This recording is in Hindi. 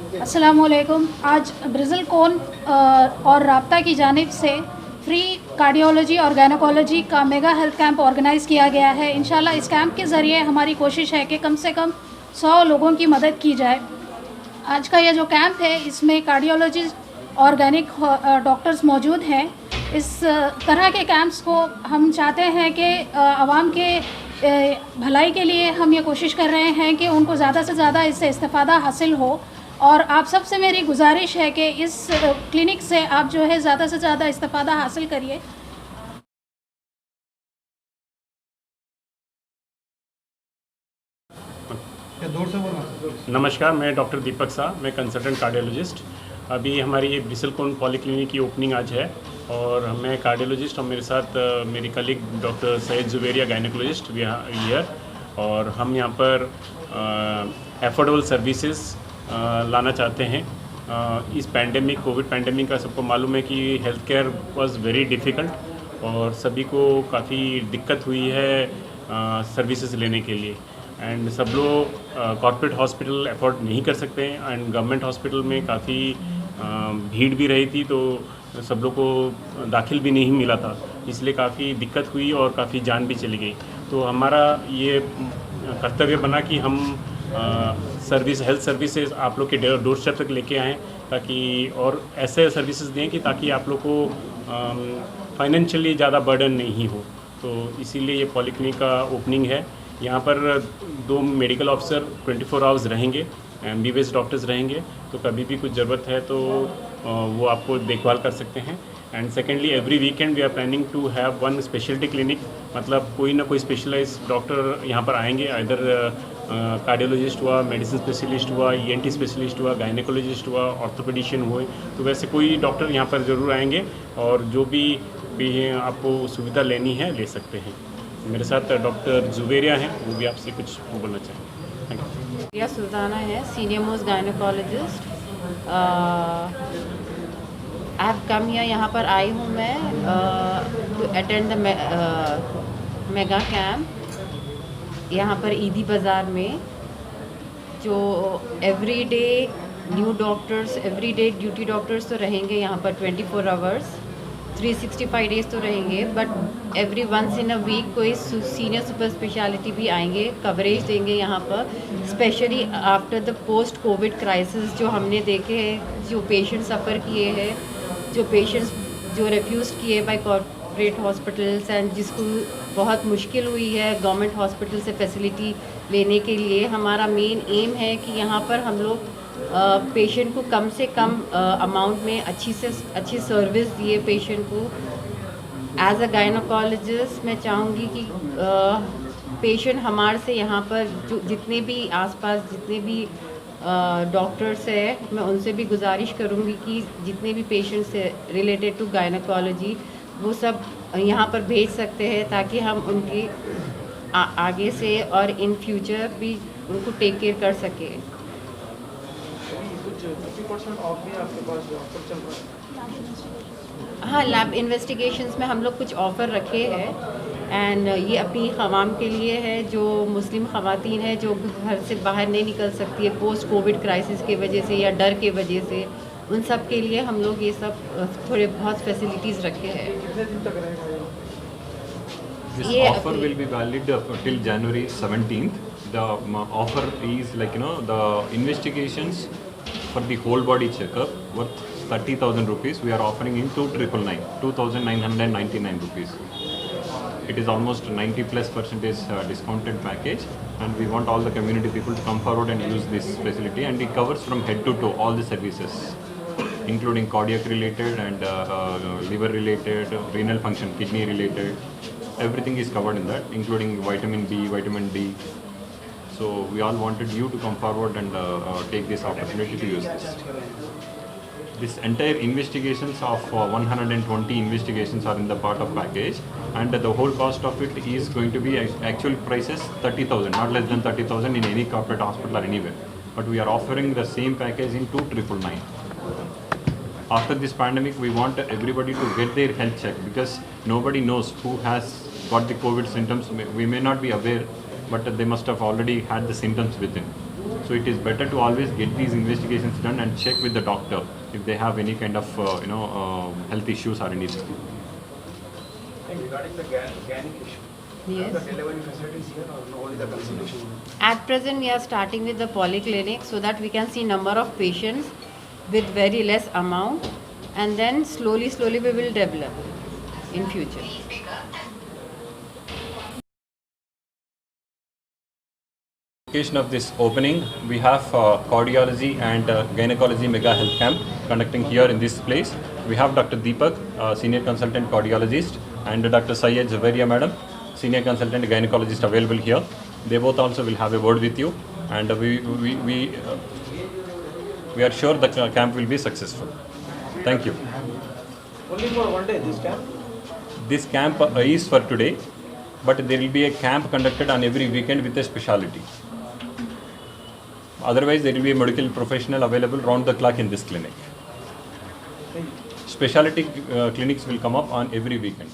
अस्सलामुअलैकुम। आज ब्रिज़ल कोन और राब्ता की जानिब से फ्री कार्डियोलॉजी और गायनोकोलॉजी का मेगा हेल्थ कैंप ऑर्गेनाइज़ किया गया है। इंशाल्लाह इस कैंप के ज़रिए हमारी कोशिश है कि कम से कम 100 लोगों की मदद की जाए। आज का ये जो कैंप है इसमें कार्डियोलॉजिस्ट और गायनिक डॉक्टर्स मौजूद हैं। इस तरह के कैंप्स को हम चाहते हैं कि आवाम के भलाई के लिए हम ये कोशिश कर रहे हैं कि उनको ज़्यादा से ज़्यादा इससे इस्तेफ़ादा हासिल हो। और आप सबसे मेरी गुजारिश है कि इस क्लिनिक से आप जो है ज़्यादा से ज़्यादा इस्तेफ़ादा हासिल करिए। नमस्कार, मैं डॉक्टर दीपक शाह, मैं कंसल्टेंट कार्डियोलॉजिस्ट। अभी हमारी ये ब्रिसेल कोन पॉलीक्लिनिक की ओपनिंग आज है और मैं कार्डियोलॉजिस्ट और मेरे साथ मेरी colleague doctor Syed Juveria gynaecologist भी हियर। और हम यहाँ पर एफोर्डेबल सर्विसेज लाना चाहते हैं। इस पैंडेमिक कोविड पैंडेमिक का सबको मालूम है कि health care was very difficult और सभी को काफ़ी दिक्कत हुई है सर्विसेज लेने के लिए। एंड सब लोग कॉर्पोरेट हॉस्पिटल अफोर्ड नहीं कर सकते हैं एंड गवर्नमेंट हॉस्पिटल में काफ़ी भीड़ भी रही थी, तो सब लोग को दाखिल भी नहीं मिला था, इसलिए काफ़ी दिक्कत हुई और काफ़ी जान भी चली गई। तो हमारा ये कर्तव्य बना कि हम हेल्थ सर्विसेज आप लोग के डोर स्टेप तक लेके आएँ, ताकि और ऐसे सर्विसेज दें कि ताकि आप लोग को फाइनेंशियली ज़्यादा बर्डन नहीं हो। तो इसीलिए ये पॉलीक्लिनिक का ओपनिंग है। यहाँ पर 2 मेडिकल ऑफिसर 24 आवर्स रहेंगे, MBBS डॉक्टर्स रहेंगे, तो कभी भी कुछ ज़रूरत है तो वो आपको देखभाल कर सकते हैं। And secondly every weekend we are planning to have 1 speciality clinic, मतलब कोई ना कोई स्पेशलाइज डॉक्टर यहाँ पर आएंगे। इधर कार्डियोलॉजिस्ट हुआ, मेडिसिन स्पेशलिस्ट हुआ, ENT स्पेशलिस्ट हुआ, गायनेकोलॉजिस्ट हुआ, ऑर्थोपेडिशियन हुए, तो वैसे कोई डॉक्टर यहाँ पर ज़रूर आएंगे और जो भी आपको सुविधा लेनी है ले सकते हैं। मेरे साथ डॉक्टर जुवेरिया हैं, वो भी आपसे कुछ बोलना चाहेंगे। Thank you. रिया सुल्ताना है, senior most gynaecologist. I have come here, यहाँ पर आई हूँ मैं to attend the mega camp यहाँ पर ईदी बाज़ार में, जो every day new doctors, every day duty doctors तो रहेंगे यहाँ पर 24 आवर्स 365 डेज़ तो रहेंगे, but every once in a week कोई सीनियर सुपर स्पेशलिटी भी आएंगे, कवरेज देंगे यहाँ पर, specially after the post covid crisis जो हमने देखे हैं, जो पेशेंट सफ़र किए हैं, जो पेशेंट्स जो रिफ्यूज़ किए बाय कॉर्पोरेट हॉस्पिटल्स एंड जिसको बहुत मुश्किल हुई है गवर्नमेंट हॉस्पिटल से फैसिलिटी लेने के लिए। हमारा मेन एम है कि यहाँ पर हम लोग पेशेंट को कम से कम अमाउंट में अच्छी से अच्छी सर्विस दिए पेशेंट को। एज अ गायनोकोलॉजिस्ट मैं चाहूँगी कि पेशेंट हमारे से यहाँ पर जो जितने भी आसपास जितने भी डॉक्टर्स है, मैं उनसे भी गुजारिश करूँगी कि जितने भी पेशेंट से रिलेटेड टू गायनोकोलॉजी वो सब यहाँ पर भेज सकते हैं, ताकि हम उनकी आगे से और इन फ्यूचर भी उनको टेक केयर कर सकें। कुछ 50% ऑफ भी आपके पास ऑफर चल रहा है? हाँ, लैब इन्वेस्टिगेशंस में हम लोग कुछ ऑफ़र रखे हैं एंड ये अपनी ख़वाम के लिए है, जो मुस्लिम ख़वातीन है जो घर से बाहर नहीं निकल सकती है पोस्ट कोविड क्राइसिस की वजह से या डर के वजह से, उन सब के लिए हम लोग ये सब थोड़े बहुत फैसिलिटीज़ रखे हैं। कितने दिन तक रहेगा This offer will be valid till January 17th. The offer is like, the investigations for the whole body checkup worth 30,000 rupees. We are offering in 2,999 rupees. It is almost 90+% discounted package, and we want all the community people to come forward and use this facility, and it covers from head to toe all the services, including cardiac related and liver related, renal function, kidney related. Everything is covered in that, including vitamin B, vitamin D. So we all wanted you to come forward and take this opportunity to use this. This entire investigations of 120 investigations are in the part of package, and the whole cost of it is going to be actual prices 30,000, not less than 30,000 in any corporate hospital or anywhere. But we are offering the same package in 2,999. After this pandemic, we want everybody to get their health check, because nobody knows who has got the COVID symptoms. We may not be aware, but they must have already had the symptoms within. So it is better to always get these investigations done and check with the doctor if they have any kind of health issues or anything. And regarding the organic issue, Yes. the delivery facilities here or no, only the consultation? At present, we are starting with the polyclinic so that we can see number of patients with very less amount, and then slowly we will develop in future. Occasion of this opening, we have cardiology and gynecology mega health camp conducting here in this place. We have Dr. Deepak, senior consultant cardiologist, and Dr. Syed Zubaria madam, senior consultant gynecologist available here. They both also will have a word with you, and we are sure the camp will be successful. Thank you. Only for one day this camp? This camp is for today, but there will be a camp conducted on every weekend with a specialty. Otherwise, there will be a medical professional available round the clock in this clinic. Specialty clinics will come up on every weekend.